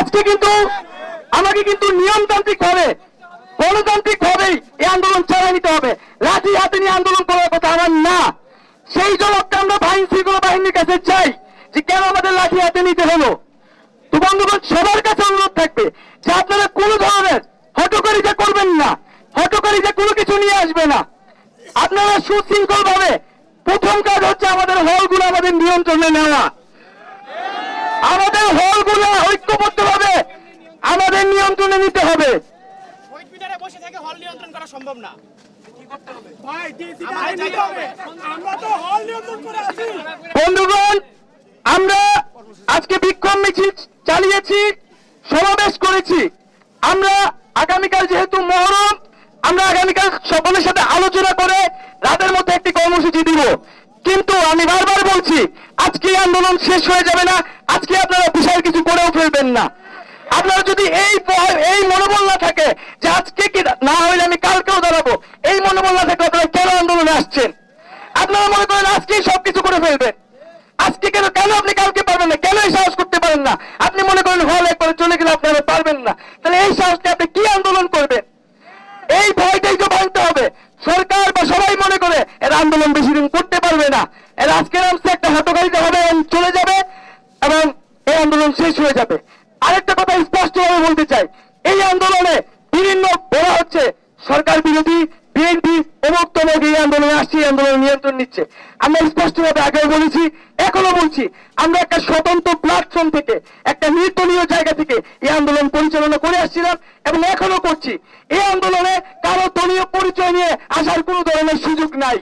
আজকে কিন্তু আমাকে কিন্তু নিয়মতান্ত্রিক ভাবে গণতান্ত্রিক ভাবেই এই আন্দোলন চালিয়ে নিতে হবে। লাঠি হাতে নিয়ে আন্দোলন করার কথা আমার না। সেই জবাবটা আমরা আইন শৃঙ্খলা বাহিনীর কাছে চাই যে কেন আমাদের লাঠি হাতে নিতে হলো। তো বন্ধুগণ, সবার কাছে অনুরোধ থাকবে যে আপনারা কোনো ধরনের হটকারিতা করবেন না, হটকারিতা কোনো কিছু নিয়ে আসবে না। আপনারা সুশৃঙ্খল ভাবে, প্রথম কাজ হচ্ছে আমাদের হলগুলো আমাদের নিয়ন্ত্রণে নেওয়া। আমাদের হলগুলো ঐক্যবদ্ধ ভাবে আমাদের নিয়ন্ত্রণে নিতে হবে। বসে থেকে হল নিয়ন্ত্রণ করা সম্ভব না। বন্ধুগণ, আমরা আজকে বিক্ষোভ মিছিল চালিয়েছি, সমাবেশ করেছি। আমরা আগামীকাল যেহেতু মহরম, আমরা আগামীকাল সকলের সাথে আলোচনা করে রাতের মধ্যে একটি কর্মসূচি দিব। কিন্তু আমি বারবার বলছি, আজকে আন্দোলন শেষ হয়ে যাবে না। আজকে আপনারা বিশাল কিছু করেও ফেলবেন না। আপনারা যদি এই মনোবল না থাকে যে আজকে কি না হইলে আমি কালকেও দাঁড়াবো, এই মনোবল না থাকে আপনারা কেন আন্দোলনে আসছেন? আপনারা মনে করেন আজকেই সবকিছু করে ফেলবেন। আজকে কেন আপনি কালকে পারবেন না? কেন এই সাহস করতে পারেন না? আপনি মনে করেন হল একবারে চলে গেলে আপনারা পারবেন না। তাহলে এই সাহসটা আপনি কি আন্দোলন করবেন? এই ভয়টাই তো ভাঙতে হবে। সরকার বা সবাই মনে করে এরা আন্দোলন বেশি দিন করতে পারবে না। এরা আজকে নামছে একটা হটকারিতা হবে এবং চলে যাবে এবং এই আন্দোলন শেষ হয়ে যাবে। আরেকটা কথা স্পষ্টভাবে বলতে চাই, এই আন্দোলনে বিভিন্ন বলা হচ্ছে সরকার বিরোধী, বিএনপি অমুক তমুক এই আন্দোলনে আসছে, এই আন্দোলন নিয়ন্ত্রণ নিচ্ছে। আমরা স্পষ্টভাবে আগেও বলেছি, এখনো বলছি, আমরা একটা স্বতন্ত্র প্ল্যাটফর্ম থেকে, একটা নির্দলীয় জায়গা থেকে এই আন্দোলন পরিচালনা করে আসছিলাম এবং এখনো করছি। এই আন্দোলনে কারো দলীয় পরিচয় নিয়ে আসার কোনো ধরনের সুযোগ নাই।